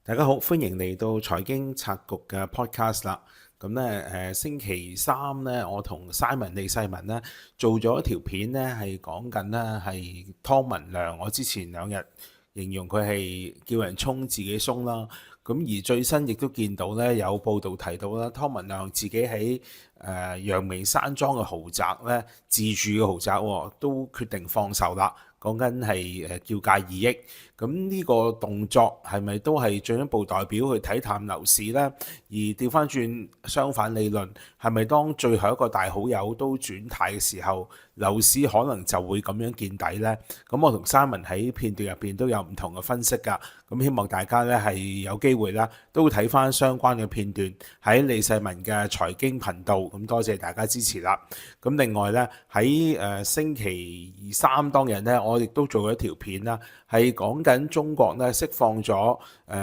大家好，歡迎嚟到財經策局嘅 podcast 啦。咁咧，星期三咧，我同李世民咧做咗一條片咧，係講緊咧係湯文亮。我之前2日形容佢係叫人衝自己鬆啦。咁而最新亦都見到咧有報道提到啦，湯文亮自己喺陽明山莊嘅豪宅咧，自住嘅豪宅都決定放售啦。講緊係叫價2億，咁呢個動作係咪都係進一步代表去睇淡樓市呢？而調翻轉相反理論，係咪當最後一個大好友都轉態嘅時候，樓市可能就會咁樣見底呢？咁我同Simon喺片段入邊都有唔同嘅分析㗎，咁希望大家呢係有機會啦，都睇翻相關嘅片段喺李世民嘅財經頻道，咁多謝大家支持啦。咁另外呢，喺星期三當日呢，我亦都做咗一條片啦，係講緊中國呢釋放咗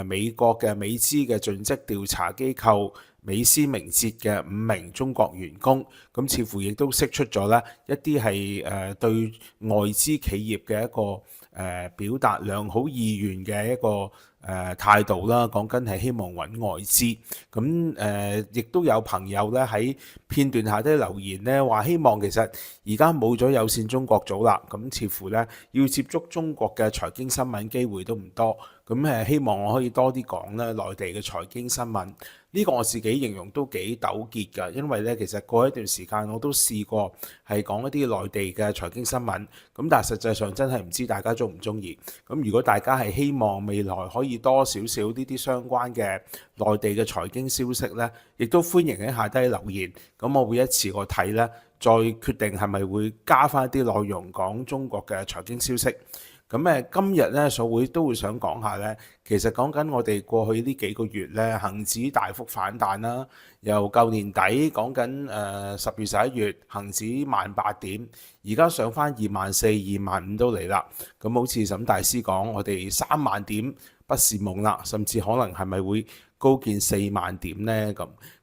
美國嘅美資嘅盡職調查機構美思明哲嘅5名中國員工，咁似乎亦都釋出咗呢一啲係對外資企業嘅一個表達良好意願嘅一個態度啦，講緊係希望揾外資。咁亦都有朋友咧喺片段下低留言咧，話希望其實而家冇咗有線中國組啦，咁似乎咧要接觸中國嘅財經新聞機會都唔多。咁希望我可以多啲講咧內地嘅財經新聞。呢個我自己形容都幾糾結㗎，因為咧其實過一段時間我都試過係講一啲內地嘅財經新聞，咁但係實際上真係唔知大家中唔中意。咁如果大家係希望未來可以多少少呢啲相關嘅內地嘅財經消息呢，亦都歡迎喺下低留言，咁我會一次過睇呢，再決定係咪會加翻一啲內容講中國嘅財經消息。咁今日咧，所會都會想講下咧，其實講緊我哋過去呢幾個月咧，恆指大幅反彈啦，由舊年底講緊10月11月，恆指18000點，而家上翻24000、25000都嚟啦。咁好似沈大師講，我哋3萬點不是夢啦，甚至可能係咪會高見4萬點呢？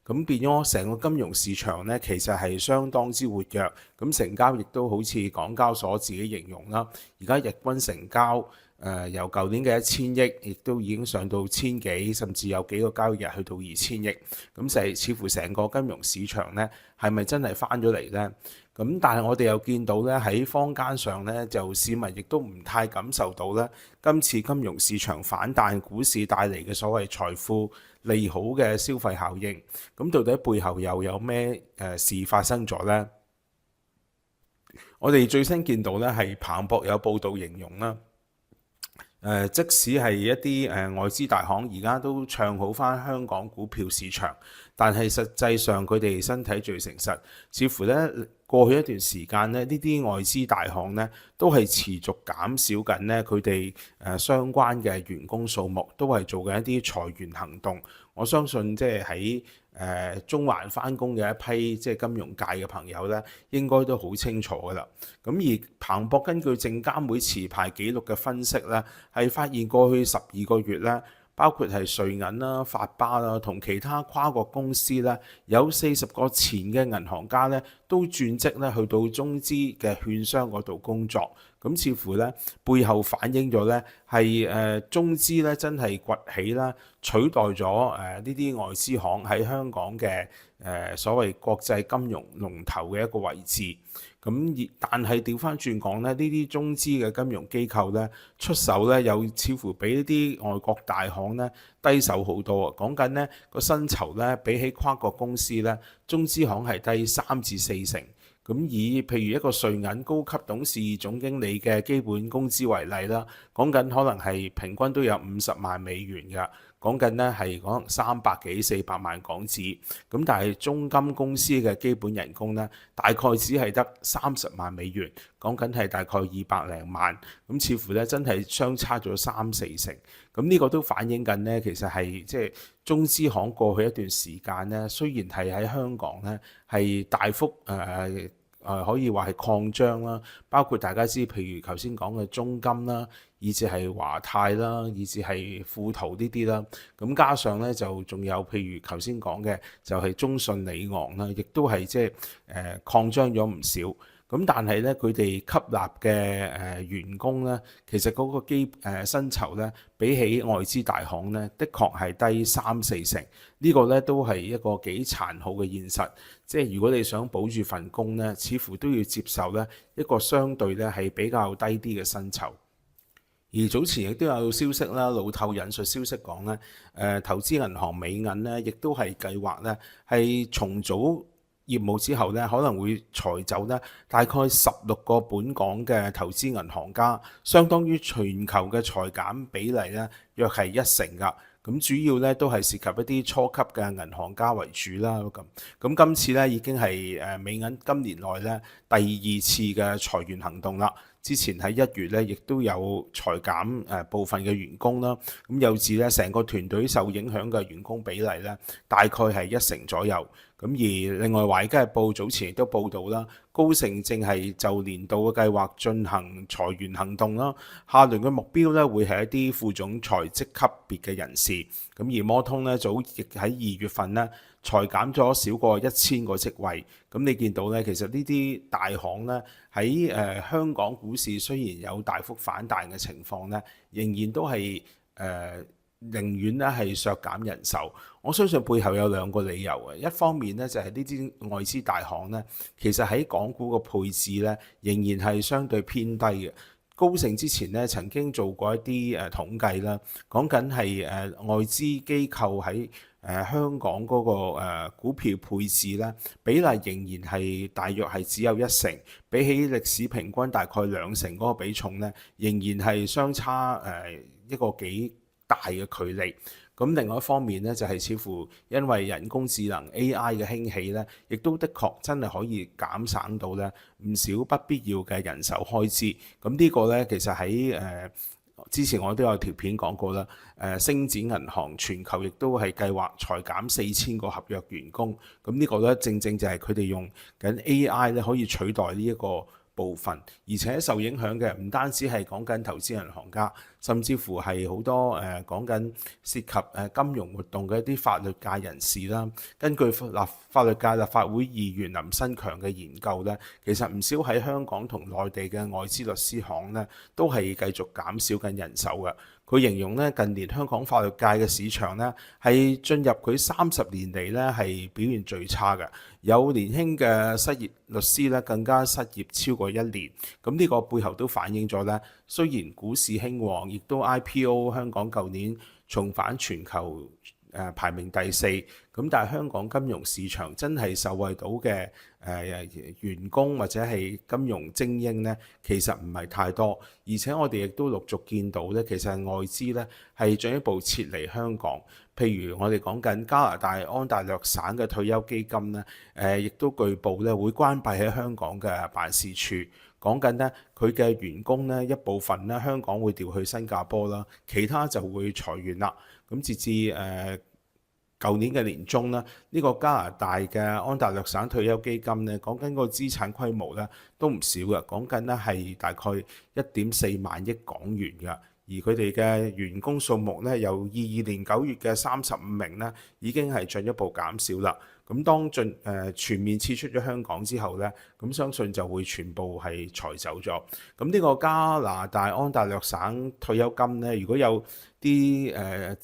咁變咗成個金融市場呢，其實係相當之活躍。咁成交亦都好似港交所自己形容啦，而家日均成交由舊年嘅1000億，亦都已經上到千幾，甚至有幾個交易日去到2000億。咁似乎成個金融市場呢，係咪真係翻咗嚟呢？咁但係我哋又見到咧喺坊間上咧，就市民亦都唔太感受到咧今次金融市場反彈股市帶嚟嘅所謂財富利好嘅消費效應。咁到底背後又有咩事發生咗呢？我哋最新見到咧係彭博有報道形容啦。即使係一啲外資大行而家都唱好翻香港股票市場，但係實際上佢哋身體最誠實，似乎咧過去一段時間咧，呢啲外資大行咧都係持續減少緊咧佢哋相關嘅員工數目，都係做緊一啲裁員行動。我相信即係喺中環翻工嘅一批即係金融界嘅朋友咧，應該都好清楚噶啦。咁而彭博根據證監會持牌記錄嘅分析咧，係發現過去12個月咧，包括係瑞銀啦、發巴啦同其他跨國公司咧，有40個前嘅銀行家咧都轉職咧去到中資嘅券商嗰度工作。咁似乎咧背後反映咗咧係中資咧真係崛起啦，取代咗呢啲外資行喺香港嘅所謂國際金融龍頭嘅一個位置。但係調翻轉講咧，呢啲中資嘅金融機構咧出手咧，又似乎比呢啲外國大行咧低手好多啊！講緊呢個薪酬咧，比起跨國公司咧，中資行係低3至4成。咁以譬如一個瑞銀高級董事總經理嘅基本工資為例啦，講緊可能係平均都有50萬美元㗎，講緊呢係可能300幾400萬港紙。咁但係中金公司嘅基本人工呢，大概只係得30萬美元，講緊係大概200零萬。咁似乎咧真係相差咗3-4成。咁呢個都反映緊呢，其實係即係中資行過去一段時間呢，雖然係喺香港呢係大幅可以話係擴張啦，包括大家知，譬如頭先講嘅中金啦，以至係華泰啦，以至係富途呢啲啦，咁加上咧就仲有譬如頭先講嘅就係中信里昂啦，亦都係即係擴張咗唔少。咁但係咧，佢哋吸納嘅員工咧，其實嗰個薪酬咧，比起外資大行咧，的確係低3-4成。呢個咧都係一個幾殘酷嘅現實。即係如果你想保住份工咧，似乎都要接受咧一個相對咧係比較低啲嘅薪酬。而早前亦都有消息啦，路透引述消息講咧，投資銀行美銀咧，亦都係計劃咧係重組業務之後咧，可能會裁走咧大概16個本港嘅投資銀行家，相當於全球嘅裁減比例咧，約係1成㗎。咁主要咧都係涉及一啲初級嘅銀行家為主啦。咁今次咧已經係美銀今年內咧第二次嘅裁員行動啦。之前喺1月咧，亦都有裁減部分嘅員工啦。咁有指咧，成個團隊受影響嘅員工比例咧，大概係1成左右。咁而另外《華爾街日報》早前亦都報導啦，高盛正係就年度嘅計劃進行裁員行動啦。下輪嘅目標咧會係一啲副總裁職級別嘅人士。咁而摩通咧早亦喺2月份咧裁減咗少過1000個職位。咁你見到咧，其實呢啲大行咧喺香港股市雖然有大幅反彈嘅情況咧，仍然都係寧願咧係削減人手。我相信背後有2個理由嘅。一方面咧就係呢啲外資大行咧，其實喺港股個配置咧仍然係相對偏低嘅。高盛之前咧曾經做過一啲統計啦，講緊係外資機構喺香港嗰個股票配置咧比例仍然係大約係只有1成，比起歷史平均大概2成嗰個比重咧，仍然係相差一個幾大嘅距離。咁另外一方面咧，就係似乎因為人工智能 AI 嘅興起咧，亦都的確真係可以減省到咧唔少不必要嘅人手開支。咁呢個咧其實喺之前我都有條片講過啦。星展銀行全球亦都係計劃裁減4000個合約員工。咁呢個咧正正就係佢哋用緊 AI 咧可以取代呢一個部分，而且受影響嘅唔單止係講緊投資銀行家，甚至乎係好多講緊涉及金融活動嘅一啲法律界人士啦。根據法律界立法會議員林新強嘅研究咧，其實唔少喺香港同內地嘅外資律師行咧，都係繼續減少緊人手嘅。佢形容咧近年香港法律界嘅市場咧係進入佢30年嚟咧係表現最差嘅，有年輕嘅失業律師咧更加失業超過1年。咁呢個背後都反映咗咧，雖然股市興旺，亦都 IPO 香港舊年重返全球排名第4，咁但係香港金融市場真係受惠到嘅員工或者係金融精英呢，其實唔係太多，而且我哋亦都陸續見到呢，其實外資呢係進一步撤離香港。譬如我哋講緊加拿大安大略省嘅退休基金呢，亦都據報呢會關閉喺香港嘅辦事處。講緊呢，佢嘅員工呢一部分呢香港會調去新加坡啦，其他就會裁員啦。咁截至舊年嘅年中呢，呢個加拿大嘅安大略省退休基金呢，講緊個資產規模呢都唔少嘅，講緊呢係大概1.4萬億港元嘅。而佢哋嘅員工數目呢，由22年9月嘅35名呢，已經係進一步減少啦。咁當全面撤出咗香港之後呢，咁相信就會全部係裁走咗。咁呢個加拿大安大略省退休金呢，如果有啲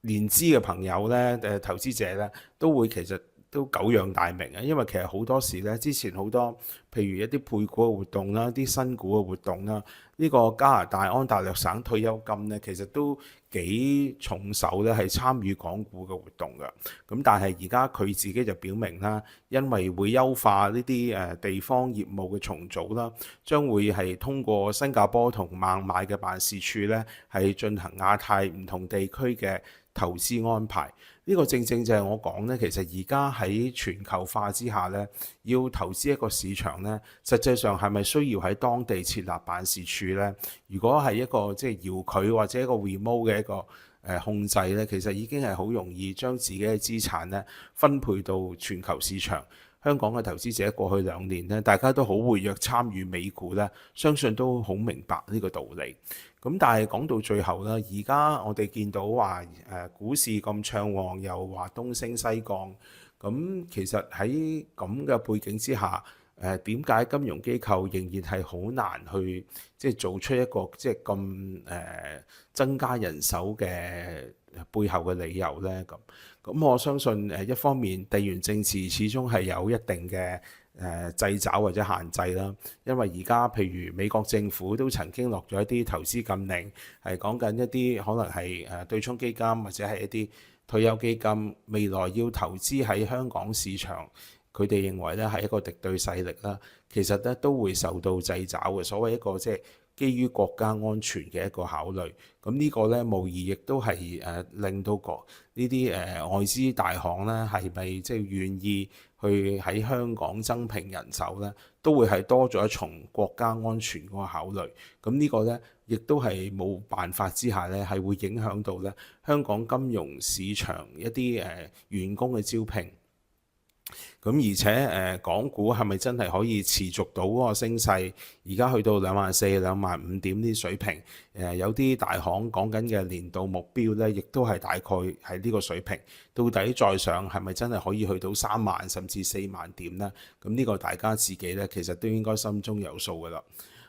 年資嘅朋友呢，投資者呢，都會其實都久仰大名啊，因為其實好多時呢，之前好多譬如一啲配股嘅活動啦，啲新股嘅活動啦，呢個加拿大安大略省退休金呢，其實都幾重手咧，係參與港股嘅活動嘅。咁但係而家佢自己就表明啦，因為會優化呢啲地方業務嘅重組啦，將會係通過新加坡同孟買嘅辦事處咧，係進行亞太唔同地區嘅投資安排。呢個正正就係我講呢，其實而家喺全球化之下呢，要投資一個市場呢，實際上係咪需要喺當地設立辦事處呢？如果係一個即係遙距或者一個 remote 嘅一個控制呢，其實已經係好容易將自己嘅資產呢分配到全球市場。香港嘅投資者過去2年呢，大家都好活躍參與美股呢，相信都好明白呢個道理。咁但係講到最後啦，而家我哋見到話股市咁暢旺，又話東升西降，咁其實喺咁嘅背景之下，點解金融機構仍然係好難去即係做出一個即係咁增加人手嘅背後嘅理由呢？咁我相信一方面地緣政治始終係有一定嘅掣肘或者限制啦，因為而家譬如美國政府都曾經落咗一啲投資禁令，係講緊一啲可能係對沖基金或者係一啲退休基金未來要投資喺香港市場，佢哋認為咧係一個敵對勢力啦，其實咧都會受到掣肘嘅。所謂一個即係基於國家安全嘅一個考慮，咁呢個咧無疑亦都係令到呢啲外資大行咧係咪即係願意去喺香港增聘人手咧，都會係多咗一重國家安全嗰個考慮。咁呢個咧亦都係冇辦法之下咧，係會影響到咧香港金融市場一啲員工嘅招聘。咁而且港股係咪真係可以持續到嗰個升勢？而家去到24,000、25,000點啲水平，有啲大行講緊嘅年度目標呢，亦都係大概係呢個水平。到底再上係咪真係可以去到30,000甚至40,000點呢？咁呢個大家自己呢，其實都應該心中有數㗎啦。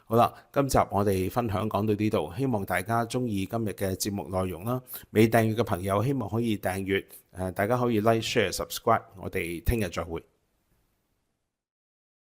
好啦，今集我哋分享講到呢度，希望大家中意今日嘅節目內容啦。未訂閱嘅朋友希望可以訂閱，大家可以 like、share、subscribe。我哋聽日再會。